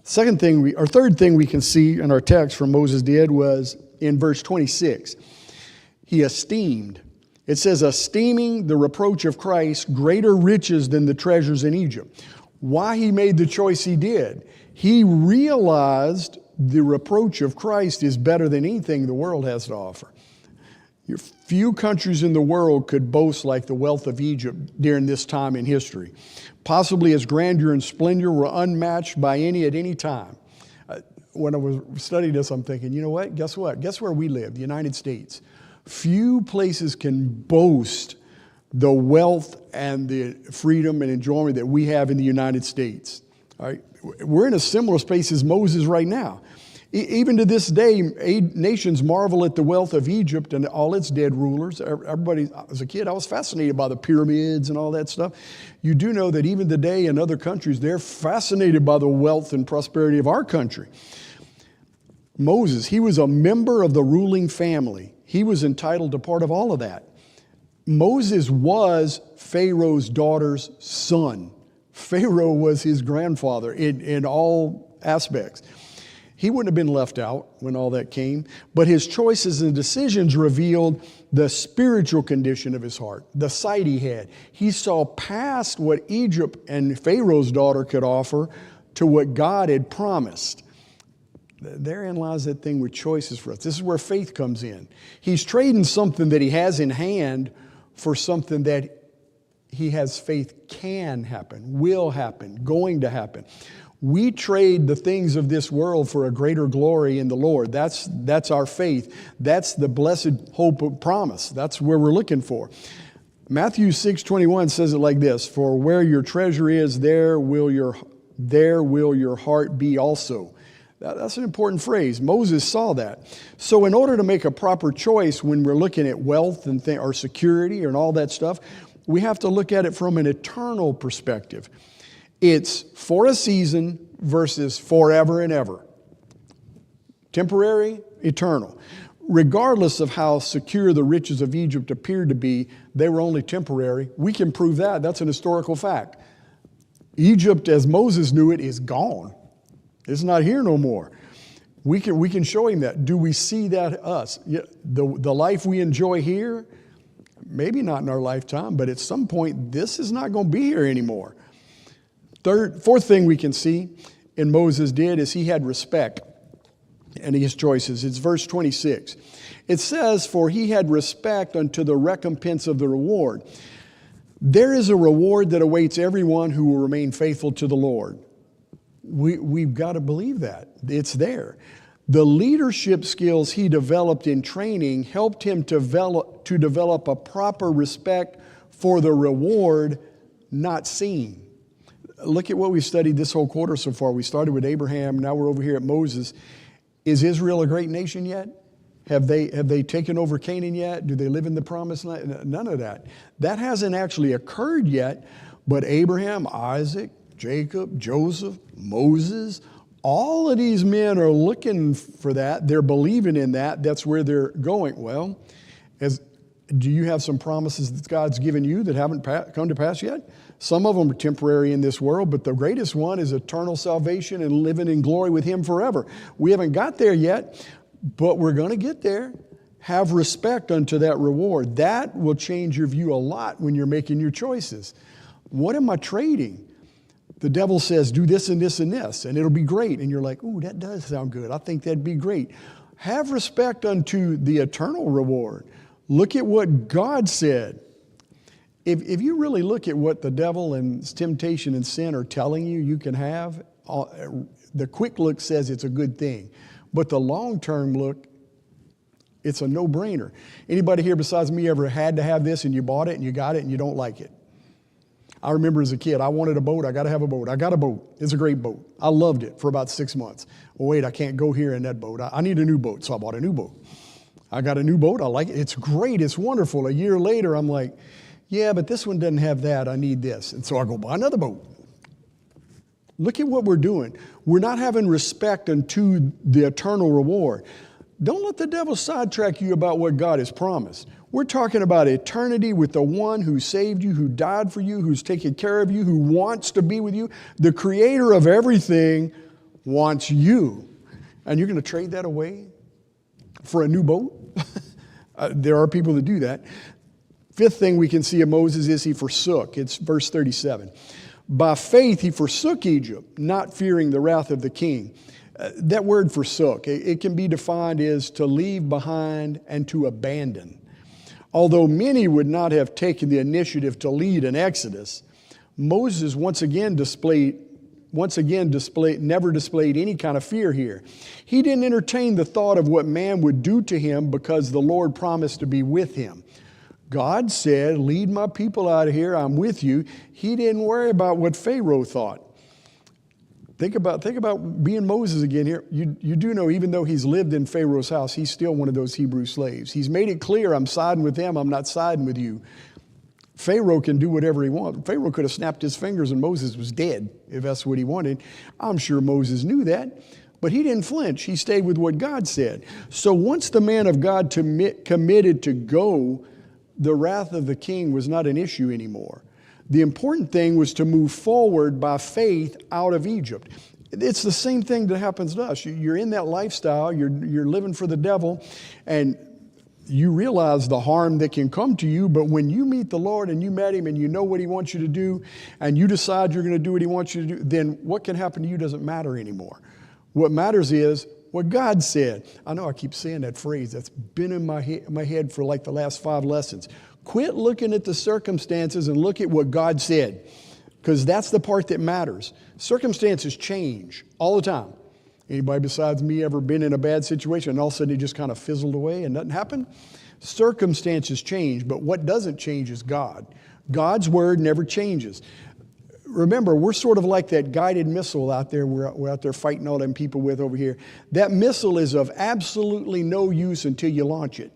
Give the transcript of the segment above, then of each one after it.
Third thing we can see in our text from Moses did was in verse 26. He esteemed. It says, esteeming the reproach of Christ greater riches than the treasures in Egypt. Why he made the choice he did? He realized the reproach of Christ is better than anything the world has to offer. Few countries in the world could boast like the wealth of Egypt during this time in history. Possibly its grandeur and splendor were unmatched by any at any time. When I was studying this, I'm thinking, you know what? Guess what? Guess where we live, the United States. Few places can boast the wealth and the freedom and enjoyment that we have in the United States. All right? We're in a similar space as Moses right now. Even to this day, nations marvel at the wealth of Egypt and all its dead rulers. Everybody, as a kid, I was fascinated by the pyramids and all that stuff. You do know that even today in other countries, they're fascinated by the wealth and prosperity of our country. Moses, he was a member of the ruling family. He was entitled to part of all of that. Moses was Pharaoh's daughter's son. Pharaoh was his grandfather in all aspects. He wouldn't have been left out when all that came, but his choices and decisions revealed the spiritual condition of his heart, the sight he had. He saw past what Egypt and Pharaoh's daughter could offer to what God had promised. Therein lies that thing with choices for us. This is where faith comes in. He's trading something that he has in hand for something that he has faith can happen, will happen, going to happen. We trade the things of this world for a greater glory in the Lord. That's our faith. That's the blessed hope of promise. That's where we're looking for. Matthew 6:21 says it like this, for where your treasure is, there will your heart be also. That's an important phrase. Moses saw that. So in order to make a proper choice when we're looking at wealth and or security and all that stuff, we have to look at it from an eternal perspective. It's for a season versus forever and ever. Temporary, eternal. Regardless of how secure the riches of Egypt appeared to be, they were only temporary. We can prove that. That's an historical fact. Egypt, as Moses knew it, is gone. It's not here no more. We can show him that. Do we see that us? The life we enjoy here, maybe not in our lifetime, but at some point, this is not going to be here anymore. Fourth thing we can see in Moses did is he had respect in his choices. It's verse 26. It says, for he had respect unto the recompense of the reward. There is a reward that awaits everyone who will remain faithful to the Lord. We've got to believe that. It's there. The leadership skills he developed in training helped him to develop a proper respect for the reward not seen. Look at what we've studied this whole quarter so far. We started with Abraham. Now we're over here at Moses. Is Israel a great nation yet? Have they taken over Canaan yet? Do they live in the promised land? None of that. That hasn't actually occurred yet. But Abraham, Isaac, Jacob, Joseph, Moses, all of these men are looking for that. They're believing in that. That's where they're going. Well, do you have some promises that God's given you that haven't come to pass yet? Some of them are temporary in this world, but the greatest one is eternal salvation and living in glory with Him forever. We haven't got there yet, but we're going to get there. Have respect unto that reward. That will change your view a lot when you're making your choices. What am I trading? The devil says, do this and this and this, and it'll be great. And you're like, ooh, that does sound good. I think that'd be great. Have respect unto the eternal reward. Look at what God said. If you really look at what the devil and temptation and sin are telling you you can have, the quick look says it's a good thing. But the long-term look, it's a no-brainer. Anybody here besides me ever had to have this and you bought it and you got it and you don't like it? I remember as a kid, I wanted a boat. I got to have a boat. I got a boat. It's a great boat. I loved it for about 6 months. Well, wait, I can't go here in that boat. I need a new boat. So I bought a new boat. I got a new boat. I like it. It's great. It's wonderful. A year later, I'm like, yeah, but this one doesn't have that. I need this. And so I go buy another boat. Look at what we're doing. We're not having respect unto the eternal reward. Don't let the devil sidetrack you about what God has promised. We're talking about eternity with the one who saved you, who died for you, who's taken care of you, who wants to be with you, the creator of everything wants you. And you're going to trade that away for a new boat? There are people that do that. Fifth thing we can see of Moses is he forsook. It's verse 37. By faith he forsook Egypt, not fearing the wrath of the king. That word forsook, it can be defined as to leave behind and to abandon. Although many would not have taken the initiative to lead an exodus, Moses once again never displayed any kind of fear here. He didn't entertain the thought of what man would do to him because the Lord promised to be with him. God said, lead my people out of here, I'm with you. He didn't worry about what Pharaoh thought. Think about being Moses again here. You do know, even though he's lived in Pharaoh's house, he's still one of those Hebrew slaves. He's made it clear, I'm siding with them, I'm not siding with you. Pharaoh can do whatever he wants. Pharaoh could have snapped his fingers and Moses was dead, if that's what he wanted. I'm sure Moses knew that, but he didn't flinch. He stayed with what God said. So once the man of God committed to go, the wrath of the king was not an issue anymore. The important thing was to move forward by faith out of Egypt. It's the same thing that happens to us. You're in that lifestyle, you're living for the devil, and you realize the harm that can come to you, but when you meet the Lord and you met him and you know what he wants you to do, and you decide you're going to do what he wants you to do, then what can happen to you doesn't matter anymore. What matters is what God said. I know I keep saying that phrase. That's been in my head for like the last 5 lessons. Quit looking at the circumstances and look at what God said, because that's the part that matters. Circumstances change all the time. Anybody besides me ever been in a bad situation and all of a sudden it just kind of fizzled away and nothing happened? Circumstances change, but what doesn't change is God. God's word never changes. Remember, we're sort of like that guided missile out there we're out there fighting all them people with over here. That missile is of absolutely no use until you launch it.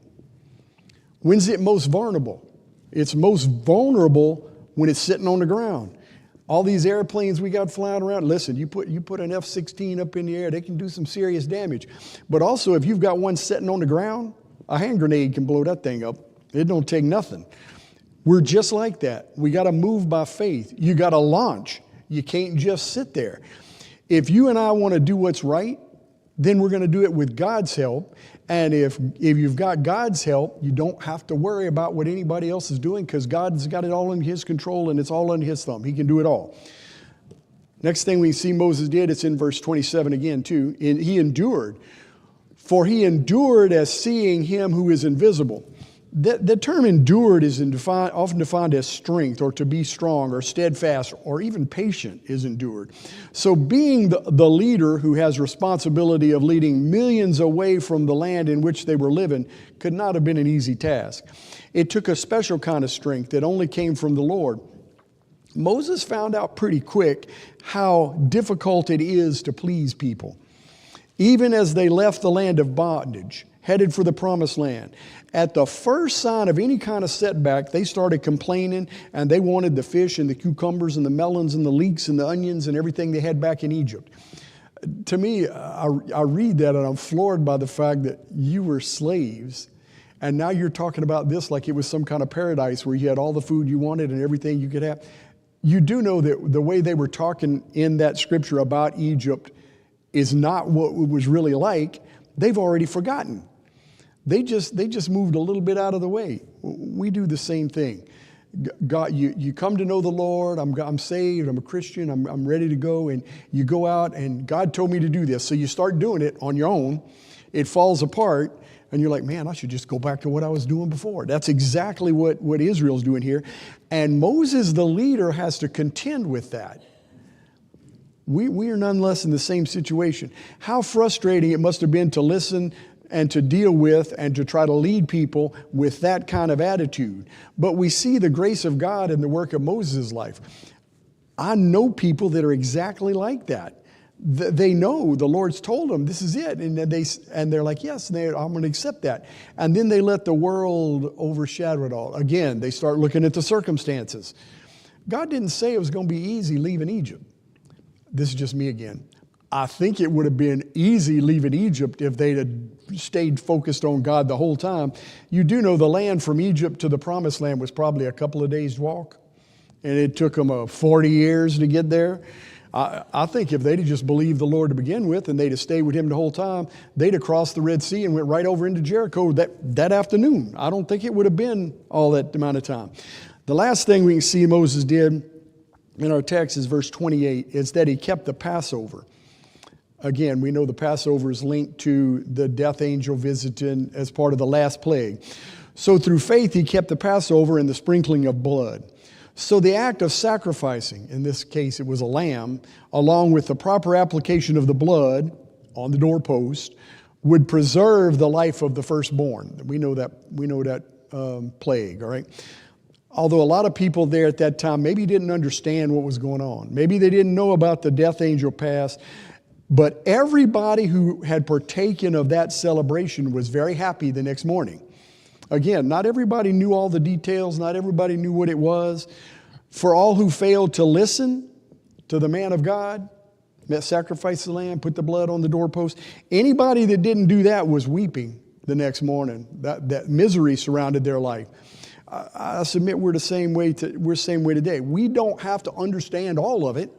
When's it most vulnerable? It's most vulnerable when it's sitting on the ground. All these airplanes we got flying around, listen, you put an F-16 up in the air, they can do some serious damage. But also, if you've got one sitting on the ground, a hand grenade can blow that thing up. It don't take nothing. We're just like that. We got to move by faith. You got to launch. You can't just sit there. If you and I want to do what's right, then we're going to do it with God's help. And if you've got God's help, you don't have to worry about what anybody else is doing, because God's got it all in his control and it's all under his thumb. He can do it all. Next thing we see Moses did, it's in verse 27 again too. He endured. For he endured as seeing him who is invisible. The term endured is often defined as strength, or to be strong, or steadfast, or even patient is endured. So being the leader who has responsibility of leading millions away from the land in which they were living could not have been an easy task. It took a special kind of strength that only came from the Lord. Moses found out pretty quick how difficult it is to please people. Even as they left the land of bondage, headed for the promised land, at the first sign of any kind of setback, they started complaining, and they wanted the fish and the cucumbers and the melons and the leeks and the onions and everything they had back in Egypt. To me, I read that and I'm floored by the fact that you were slaves, and now you're talking about this like it was some kind of paradise where you had all the food you wanted and everything you could have. You do know that the way they were talking in that scripture about Egypt is not what it was really like. They've already forgotten. They just moved a little bit out of the way. We do the same thing. God, you come to know the Lord. I'm saved. I'm a Christian. I'm ready to go. And you go out, and God told me to do this. So you start doing it on your own. It falls apart, and you're like, man, I should just go back to what I was doing before. That's exactly what Israel's doing here. And Moses, the leader, has to contend with that. We are nonetheless in the same situation. How frustrating it must have been to listen and to deal with and to try to lead people with that kind of attitude. But we see the grace of God in the work of Moses' life. I know people that are exactly like that. They know the Lord's told them this is it, and they're like, yes, I'm going to accept that. And then they let the world overshadow it all. Again, they start looking at the circumstances. God didn't say it was going to be easy leaving Egypt. This is just me again. I think it would have been easy leaving Egypt if they'd have stayed focused on God the whole time. You do know the land from Egypt to the promised land was probably a couple of days' walk, and it took them 40 years to get there. I think if they'd have just believed the Lord to begin with and they'd have stayed with him the whole time, they'd have crossed the Red Sea and went right over into Jericho that afternoon. I don't think it would have been all that amount of time. The last thing we can see Moses did in our text is verse 28, is that he kept the Passover. Again, we know the Passover is linked to the death angel visiting as part of the last plague. So through faith, he kept the Passover and the sprinkling of blood. So the act of sacrificing, in this case it was a lamb, along with the proper application of the blood on the doorpost, would preserve the life of the firstborn. We know that plague, all right? Although a lot of people there at that time maybe didn't understand what was going on. Maybe they didn't know about the death angel pass. But everybody who had partaken of that celebration was very happy the next morning. Again, not everybody knew all the details. Not everybody knew what it was. For all who failed to listen to the man of God, that sacrificed the lamb, put the blood on the doorpost, anybody that didn't do that was weeping the next morning. That misery surrounded their life. I submit we're the same way today. We don't have to understand all of it.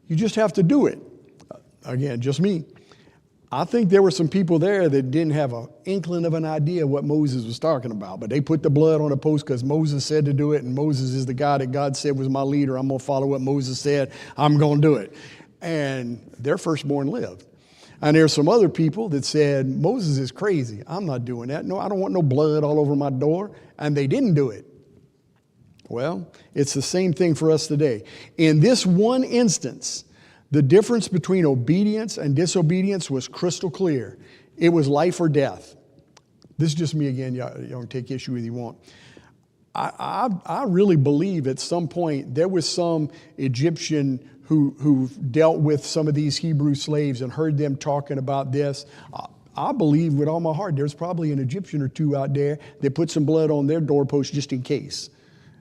You just have to do it. Again, just me. I think there were some people there that didn't have an inkling of an idea what Moses was talking about, but they put the blood on a post because Moses said to do it, and Moses is the guy that God said was my leader. I'm going to follow what Moses said. I'm going to do it. And their firstborn lived. And there's some other people that said, Moses is crazy. I'm not doing that. No, I don't want no blood all over my door. And they didn't do it. Well, it's the same thing for us today. In this one instance, the difference between obedience and disobedience was crystal clear. It was life or death. This is just me again. Y'all can take issue with you want. I really believe at some point there was some Egyptian who dealt with some of these Hebrew slaves and heard them talking about this. I believe with all my heart there's probably an Egyptian or two out there that put some blood on their doorpost just in case.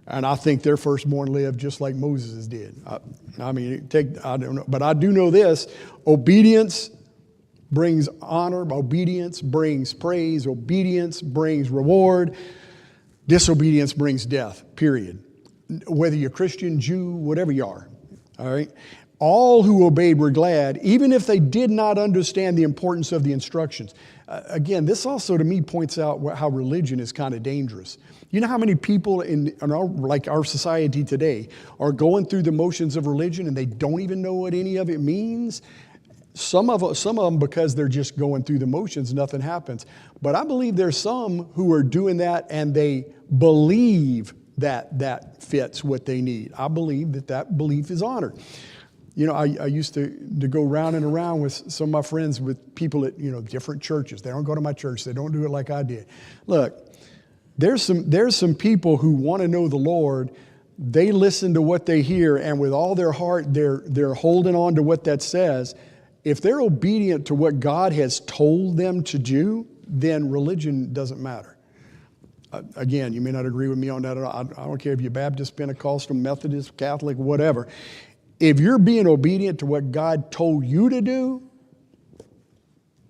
And I think their firstborn lived just like Moses did. I don't know, but I do know this: obedience brings honor, obedience brings praise, obedience brings reward, disobedience brings death, period. Whether you're Christian, Jew, whatever you are, all right? All who obeyed were glad, even if they did not understand the importance of the instructions. Again, this also to me points out how religion is kind of dangerous. You know how many people in our society today are going through the motions of religion and they don't even know what any of it means? Some of them because they're just going through the motions, nothing happens. But I believe there's some who are doing that and they believe that fits what they need. I believe that belief is honored. You know, I used to go round and around with some of my friends with people at, different churches. They don't go to my church. They don't do it like I did. Look, there's some people who want to know the Lord. They listen to what they hear, and with all their heart, they're holding on to what that says. If they're obedient to what God has told them to do, then religion doesn't matter. Again, you may not agree with me on that. I don't care if you're Baptist, Pentecostal, Methodist, Catholic, whatever. If you're being obedient to what God told you to do,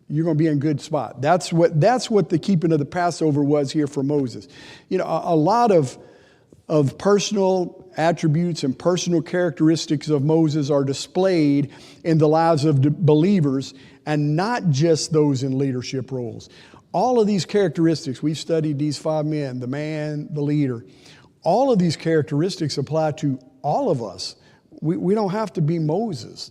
you're going to be in a good spot. That's what the keeping of the Passover was here for Moses. A lot of personal attributes and personal characteristics of Moses are displayed in the lives of believers, and not just those in leadership roles. All of these characteristics, we've studied these 5 men, the man, the leader. All of these characteristics apply to all of us. We don't have to be Moses,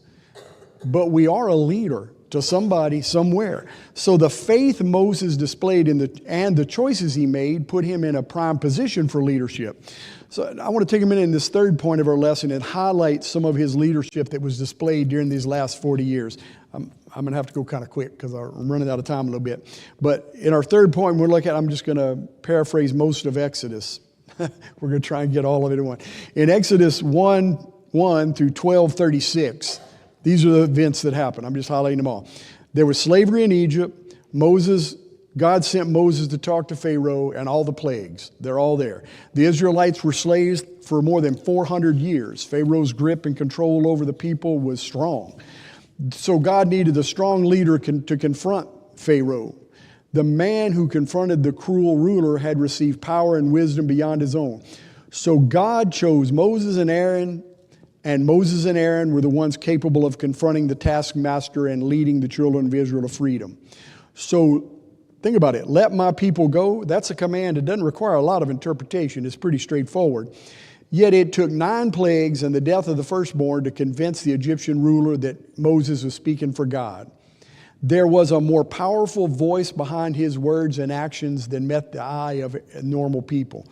but we are a leader to somebody somewhere. So the faith Moses displayed and the choices he made put him in a prime position for leadership. So I want to take a minute in this third point of our lesson and highlight some of his leadership that was displayed during these last 40 years. I'm going to have to go kind of quick because I'm running out of time a little bit. But in our third point, I'm just going to paraphrase most of Exodus. We're going to try and get all of it in one. In Exodus 1 through 12:36, these are the events that happened. I'm just highlighting them all. There was slavery in Egypt. God sent Moses to talk to Pharaoh and all the plagues. They're all there. The Israelites were slaves for more than 400 years. Pharaoh's grip and control over the people was strong. So God needed a strong leader to confront Pharaoh. The man who confronted the cruel ruler had received power and wisdom beyond his own. So God chose Moses and Aaron And Moses and Aaron were the ones capable of confronting the taskmaster and leading the children of Israel to freedom. So think about it. Let my people go. That's a command. It doesn't require a lot of interpretation. It's pretty straightforward. Yet it took 9 plagues and the death of the firstborn to convince the Egyptian ruler that Moses was speaking for God. There was a more powerful voice behind his words and actions than met the eye of normal people.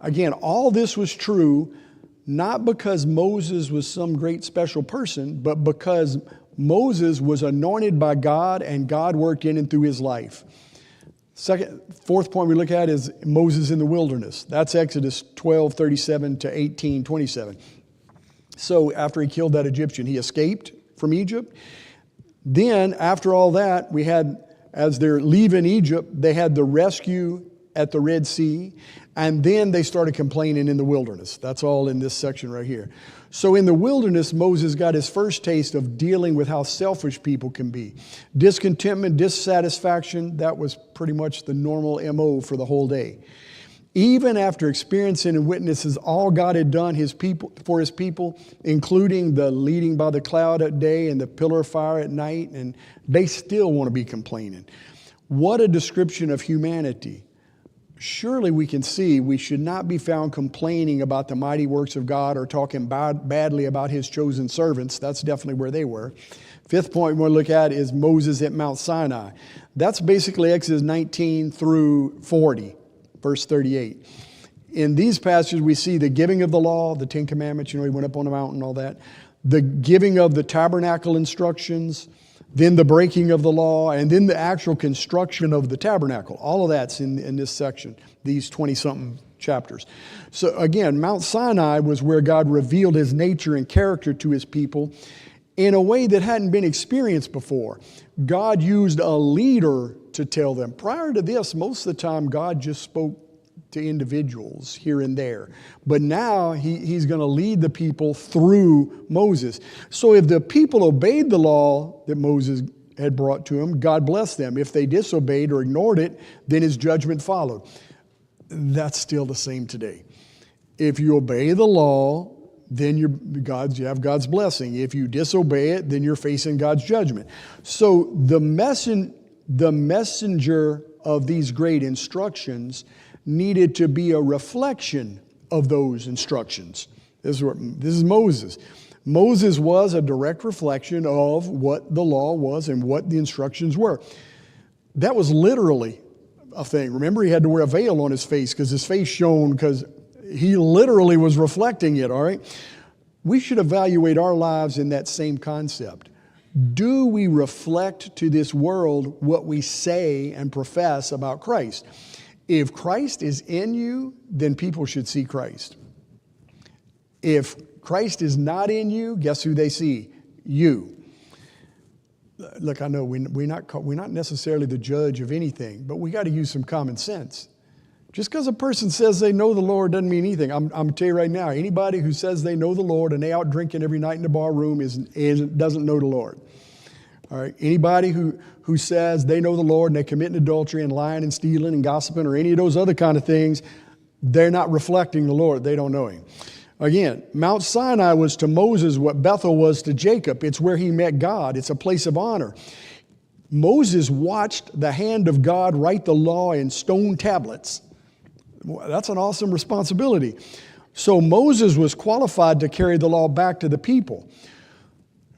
Again, all this was true not because Moses was some great special person, but because Moses was anointed by God and God worked in and through his life. Fourth point we look at is Moses in the wilderness. That's Exodus 12:37 to 18:27. So after he killed that Egyptian, he escaped from Egypt. Then after all that, we had, as they're leaving Egypt, they had the rescue at the Red Sea, and then they started complaining in the wilderness. That's all in this section right here. So in the wilderness, Moses got his first taste of dealing with how selfish people can be. Discontentment, dissatisfaction, that was pretty much the normal MO for the whole day. Even after experiencing and witnessing all God had done for his people, including the leading by the cloud at day and the pillar of fire at night, and they still want to be complaining. What a description of humanity. Surely we can see we should not be found complaining about the mighty works of God or talking badly about his chosen servants. That's definitely where they were. Fifth point we want to look at is Moses at Mount Sinai. That's basically Exodus 19 through 40, verse 38. In these passages we see the giving of the law, the 10 Commandments, he went up on the mountain and all that. The giving of the tabernacle instructions, then the breaking of the law, and then the actual construction of the tabernacle. All of that's in this section, these 20-something chapters. So again, Mount Sinai was where God revealed his nature and character to his people in a way that hadn't been experienced before. God used a leader to tell them. Prior to this, most of the time, God just spoke to individuals here and there. But now he's going to lead the people through Moses. So if the people obeyed the law that Moses had brought to them, God blessed them. If they disobeyed or ignored it, then his judgment followed. That's still the same today. If you obey the law, then you have God's blessing. If you disobey it, then you're facing God's judgment. So the messenger of these great instructions needed to be a reflection of those instructions. This is Moses. Moses was a direct reflection of what the law was and what the instructions were. That was literally a thing. Remember, he had to wear a veil on his face because his face shone because he literally was reflecting it, all right? We should evaluate our lives in that same concept. Do we reflect to this world what we say and profess about Christ? If Christ is in you, then people should see Christ. If Christ is not in you, guess who they see? You. Look, I know we're not necessarily the judge of anything, but we got to use some common sense. Just because a person says they know the Lord doesn't mean anything. I'm going to tell you right now, anybody who says they know the Lord and they out drinking every night in the bar room doesn't know the Lord. All right. Anybody who says they know the Lord and they're committing adultery and lying and stealing and gossiping or any of those other kind of things, they're not reflecting the Lord. They don't know him. Again, Mount Sinai was to Moses what Bethel was to Jacob. It's where he met God. It's a place of honor. Moses watched the hand of God write the law in stone tablets. That's an awesome responsibility. So Moses was qualified to carry the law back to the people.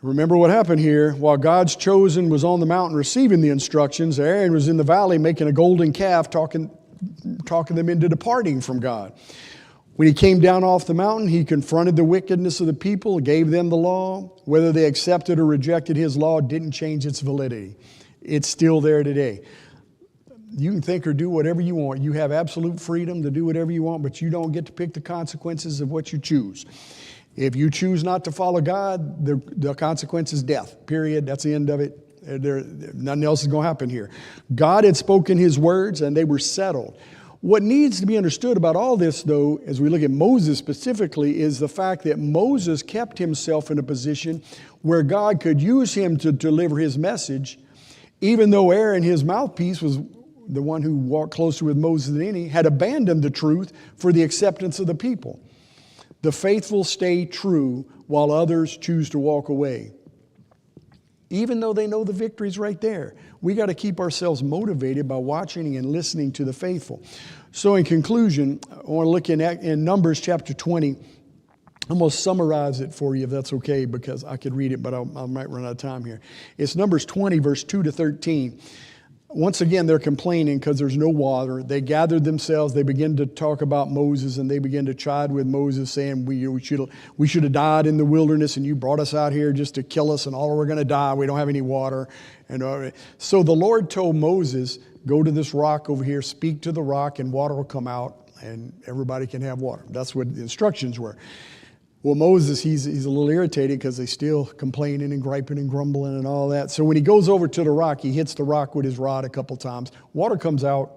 Remember what happened here. While God's chosen was on the mountain receiving the instructions, Aaron was in the valley making a golden calf, talking them into departing from God. When he came down off the mountain, he confronted the wickedness of the people, gave them the law. Whether they accepted or rejected his law didn't change its validity. It's still there today. You can think or do whatever you want. You have absolute freedom to do whatever you want, but you don't get to pick the consequences of what you choose. If you choose not to follow God, the consequence is death, period. That's the end of it. Nothing else is going to happen here. God had spoken his words and they were settled. What needs to be understood about all this, though, as we look at Moses specifically, is the fact that Moses kept himself in a position where God could use him to deliver his message, even though Aaron, his mouthpiece, was the one who walked closer with Moses than any, had abandoned the truth for the acceptance of the people. The faithful stay true while others choose to walk away. Even though they know the victory's right there, we got to keep ourselves motivated by watching and listening to the faithful. So in conclusion, I want to look in Numbers chapter 20. I'm going to summarize it for you if that's okay, because I could read it, but I might run out of time here. It's Numbers 20, verse 2 to 13. Once again, they're complaining because there's no water. They gathered themselves. They begin to talk about Moses, and they begin to chide with Moses, saying, we should have died in the wilderness, and you brought us out here just to kill us, and all we're going to die. We don't have any water. And so the Lord told Moses, go to this rock over here, speak to the rock, and water will come out, and everybody can have water. That's what the instructions were. Well, Moses, he's a little irritated because they still complaining and griping and grumbling and all that. So when he goes over to the rock, he hits the rock with his rod a couple times. Water comes out.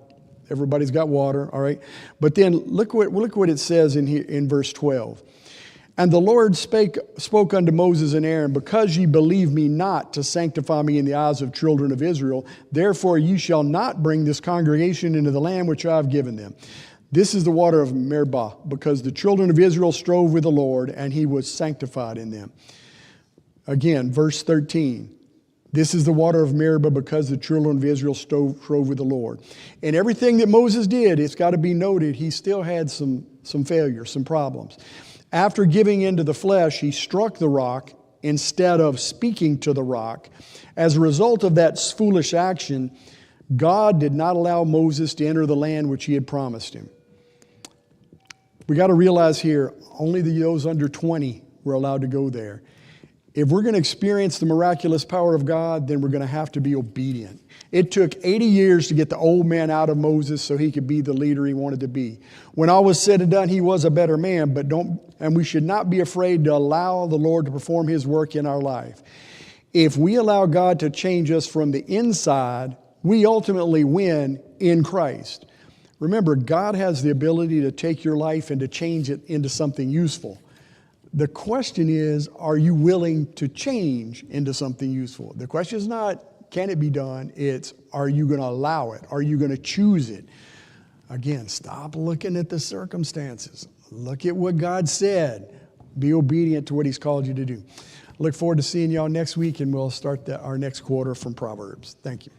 Everybody's got water, all right? But then look what it says in verse 12. And the Lord spoke unto Moses and Aaron, because ye believe me not to sanctify me in the eyes of children of Israel, therefore ye shall not bring this congregation into the land which I have given them. This is the water of Meribah, because the children of Israel strove with the Lord, and he was sanctified in them. Again, verse 13. This is the water of Meribah, because the children of Israel strove with the Lord. And everything that Moses did, it's got to be noted, he still had some failures, some problems. After giving into the flesh, he struck the rock instead of speaking to the rock. As a result of that foolish action, God did not allow Moses to enter the land which he had promised him. We got to realize here, only those under 20 were allowed to go there. If we're going to experience the miraculous power of God, then we're going to have to be obedient. It took 80 years to get the old man out of Moses so he could be the leader he wanted to be. When all was said and done, he was a better man, and we should not be afraid to allow the Lord to perform his work in our life. If we allow God to change us from the inside, we ultimately win in Christ. Remember, God has the ability to take your life and to change it into something useful. The question is, are you willing to change into something useful? The question is not, can it be done? It's, are you going to allow it? Are you going to choose it? Again, stop looking at the circumstances. Look at what God said. Be obedient to what he's called you to do. Look forward to seeing y'all next week, and we'll start our next quarter from Proverbs. Thank you.